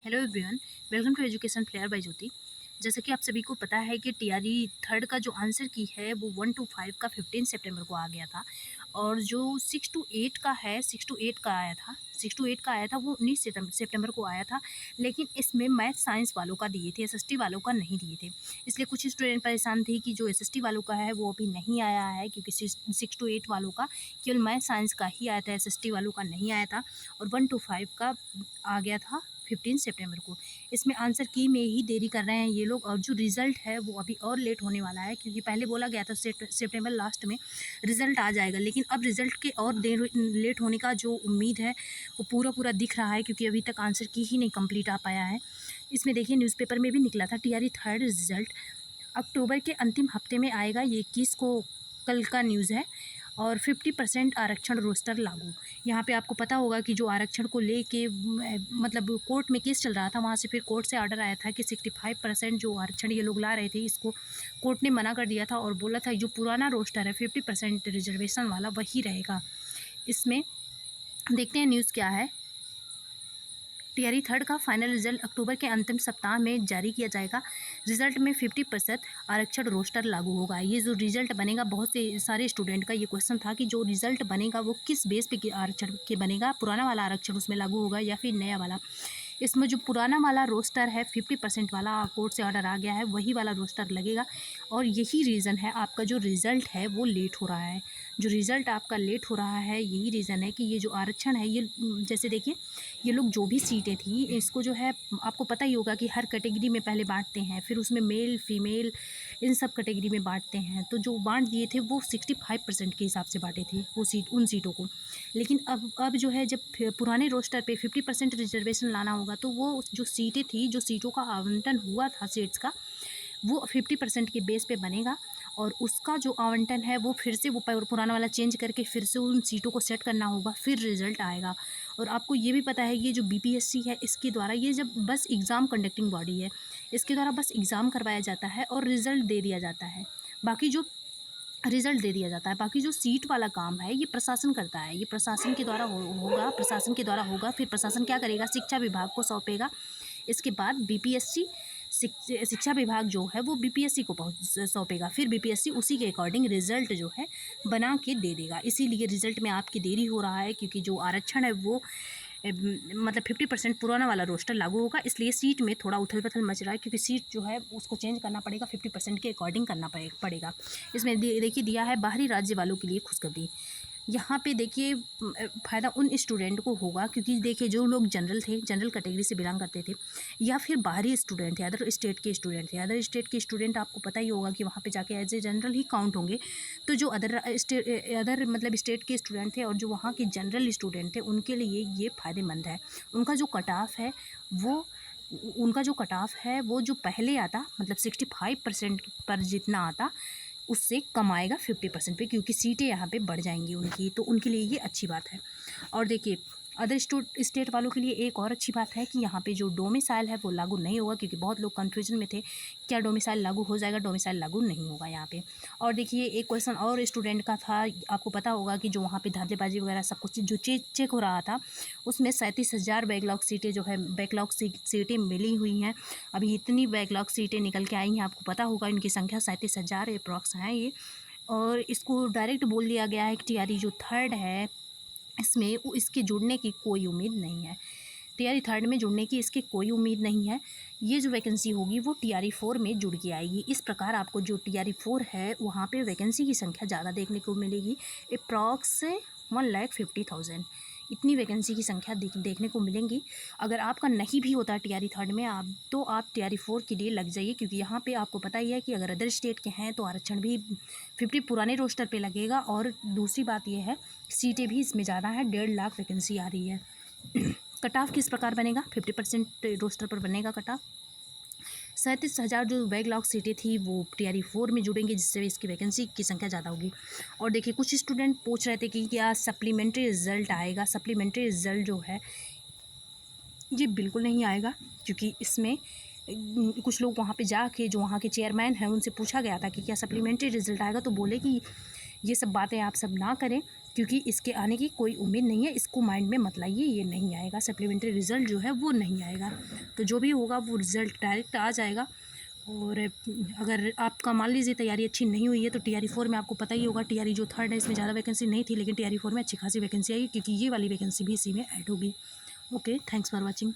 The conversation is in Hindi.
Hello everyone, welcome to education flair by Jyoti. जैसा कि आप सभी को पता है कि टीआरई थर्ड का जो आंसर की है वो 1 to 5 का 15 सितंबर को आ गया था, और जो 6 to 8 का है 6 to 8 का आया था 6 to 8 का आया था वो 19 सितंबर को आया था। लेकिन इसमें मैथ साइंस वालों का दिए थे, एसएसटी वालों का नहीं दिए थे। इसलिए कुछ स्टूडेंट परेशान थे कि जो एसएसटी वालों का है वो अभी नहीं आया है, क्योंकि 6 to 8 वालों का केवल मैथ साइंस का ही आया था, एसएसटी वालों का नहीं आया था। और 1 to 5 का आ गया था 15 सितंबर को। इसमें आंसर की में ही देरी कर रहे हैं ये लोग, और जो रिज़ल्ट है वो अभी और लेट होने वाला है, क्योंकि पहले बोला गया था सितंबर लास्ट में रिज़ल्ट आ जाएगा, लेकिन अब रिज़ल्ट के और देर लेट होने का जो उम्मीद है वो पूरा दिख रहा है, क्योंकि अभी तक आंसर की ही नहीं कंप्लीट आ पाया है। इसमें देखिए न्यूज़पेपर में भी निकला था टीआरई थर्ड रिज़ल्ट अक्टूबर के अंतिम हफ्ते में आएगा, ये 21 को कल का न्यूज़ है। और 50% आरक्षण रोस्टर लागू। यहाँ पे आपको पता होगा कि जो आरक्षण को लेके मतलब कोर्ट में केस चल रहा था, वहाँ से फिर कोर्ट से ऑर्डर आया था कि 65% जो आरक्षण ये लोग ला रहे थे इसको कोर्ट ने मना कर दिया था, और बोला था जो पुराना रोस्टर है 50% रिजर्वेशन वाला वही रहेगा। इसमें देखते हैं न्यूज़ क्या है। टीआरई थर्ड का फाइनल रिजल्ट अक्टूबर के अंतिम सप्ताह में जारी किया जाएगा। रिजल्ट में 50% आरक्षण रोस्टर लागू होगा। ये जो रिजल्ट बनेगा, बहुत से सारे स्टूडेंट का ये क्वेश्चन था कि जो रिजल्ट बनेगा वो किस बेस पे आरक्षण के बनेगा, पुराना वाला आरक्षण उसमें लागू होगा या फिर नया वाला। इसमें जो पुराना वाला रोस्टर है 50% वाला कोर्ट से ऑर्डर आ गया है, वही वाला रोस्टर लगेगा। और यही रीज़न है आपका जो रिज़ल्ट है वो लेट हो रहा है। जो रिज़ल्ट आपका लेट हो रहा है यही रीज़न है कि ये जो आरक्षण है ये, जैसे देखिए ये लोग जो भी सीटें थी इसको जो है आपको पता ही होगा कि हर कैटेगरी में पहले बांटते हैं, फिर उसमें मेल फीमेल इन सब कैटेगरी में बांटते हैं। तो जो बांट दिए थे वो 65% के हिसाब से बांटे थे वो सीट, उन सीटों को। लेकिन अब जो है जब पुराने रोस्टर पे 50% रिजर्वेशन लाना होगा, तो वो जो सीटें थी, जो सीटों का आवंटन हुआ था सीट्स का, वो 50% के बेस पे बनेगा। और उसका जो आवंटन है वो फिर से वो पुराना वाला चेंज करके फिर से उन सीटों को सेट करना होगा, फिर रिज़ल्ट आएगा। और आपको ये भी पता है ये जो बीपीएससी है इसके द्वारा, ये जब बस एग्ज़ाम कंडक्टिंग बॉडी है, इसके द्वारा बस एग्ज़ाम करवाया जाता है और रिज़ल्ट दे दिया जाता है। बाकी जो रिज़ल्ट दे दिया जाता है, बाकी जो सीट वाला काम है ये प्रशासन करता है। ये प्रशासन के द्वारा होगा, प्रशासन के द्वारा होगा। फिर प्रशासन क्या करेगा, शिक्षा विभाग को सौंपेगा। इसके बाद बीपीएससी शिक्षा विभाग जो है वो बीपीएससी को सौंपेगा। फिर बीपीएससी उसी के अकॉर्डिंग रिज़ल्ट जो है बना के दे देगा। इसीलिए रिज़ल्ट में आपकी देरी हो रहा है, क्योंकि जो आरक्षण है वो मतलब 50% पुराना वाला रोस्टर लागू होगा, इसलिए सीट में थोड़ा उथल पुथल मच रहा है, क्योंकि सीट जो है उसको चेंज करना पड़ेगा, 50% के अकॉर्डिंग करना पड़ेगा। इसमें देखिए दिया है बाहरी राज्य वालों के लिए खुशखबरी। यहाँ पे देखिए फ़ायदा उन स्टूडेंट को होगा, क्योंकि देखिए जो लोग जनरल थे, जनरल कैटेगरी से बिलोंग करते थे, या फिर बाहरी स्टूडेंट थे, अदर स्टेट के स्टूडेंट थे। अदर स्टेट के स्टूडेंट आपको पता ही होगा कि वहाँ पे जाके एज ए जनरल ही काउंट होंगे। तो जो अदर मतलब स्टेट के स्टूडेंट थे और जो वहाँ के जनरल स्टूडेंट थे, उनके लिए ये फ़ायदेमंद है। उनका जो कट ऑफ है वो उनका जो कट ऑफ है वो जो पहले आता, मतलब 65% पर जितना आता, उससे कम आएगा 50% पे, क्योंकि सीटें यहाँ पे बढ़ जाएंगी उनकी, तो उनके लिए ये अच्छी बात है। और देखिए अदर स्टेट वालों के लिए एक और अच्छी बात है कि यहाँ पे जो डोमिसाइल है वो लागू नहीं होगा, क्योंकि बहुत लोग कन्फ्यूजन में थे क्या डोमिसाइल लागू हो जाएगा, डोमिसाइल लागू नहीं होगा यहाँ पे। और देखिए एक क्वेश्चन और स्टूडेंट का था, आपको पता होगा कि जो वहाँ पे धांधलेबाजी वगैरह सब कुछ जो चेक हो रहा था, उसमें 37,000 बैकलॉग सीटें जो है बैकलॉग सीटें मिली हुई हैं। अभी इतनी बैकलॉग सीटें निकल के आई हैं, आपको पता होगा इनकी संख्या 37,000 अप्रॉक्स हैं ये। और इसको डायरेक्ट बोल दिया गया है कि टीआरई जो थर्ड है इसमें इसके जुड़ने की कोई उम्मीद नहीं है। टीआरई थर्ड में जुड़ने की इसकी कोई उम्मीद नहीं है। ये जो वैकेंसी होगी वो टीआरई फोर में जुड़ के आएगी। इस प्रकार आपको जो टीआरई फोर है वहाँ पे वैकेंसी की संख्या ज़्यादा देखने को मिलेगी, अप्रॉक्स 1,50,000 इतनी वैकेंसी की संख्या देखने को मिलेंगी। अगर आपका नहीं भी होता टीआरई थर्ड में तो आप टीआरई फोर के लिए लग जाइए, क्योंकि यहाँ पे आपको पता ही है कि अगर अदर स्टेट के हैं तो आरक्षण भी 50 पुराने रोस्टर पे लगेगा। और दूसरी बात यह है सीटें भी इसमें ज़्यादा है, 1.5 लाख वैकेंसी आ रही है। कट ऑफ किस प्रकार बनेगा, 50% रोस्टर पर बनेगा कट ऑफ। 37,000 जो बैकलॉग सीटें थी वो टीआरई फोर में जुड़ेंगी, जिससे इसकी वैकेंसी की संख्या ज़्यादा होगी। और देखिए कुछ स्टूडेंट पूछ रहे थे कि क्या सप्लीमेंट्री रिजल्ट आएगा। सप्लीमेंट्री रिजल्ट जो है ये बिल्कुल नहीं आएगा, क्योंकि इसमें कुछ लोग वहाँ पे जाके जो वहाँ के चेयरमैन हैं उनसे पूछा गया था कि क्या सप्लीमेंट्री रिजल्ट आएगा, तो बोले कि ये सब बातें आप सब ना करें, क्योंकि इसके आने की कोई उम्मीद नहीं है, इसको माइंड में मत लाइए, ये नहीं आएगा, सप्लीमेंट्री रिज़ल्ट जो है वो नहीं आएगा। तो जो भी होगा वो रिज़ल्ट डायरेक्ट आ जाएगा। और अगर आपका मान लीजिए तैयारी अच्छी नहीं हुई है तो टीआरई 4 में आपको पता ही होगा, टीआरई जो 3rd है इसमें ज़्यादा वैकेंसी नहीं थी, लेकिन टीआरई 4 में अच्छी खासी वैकेंसी आई, क्योंकि ये वाली वैकेंसी भी इसी में ऐड होगी। Okay, thanks for watching.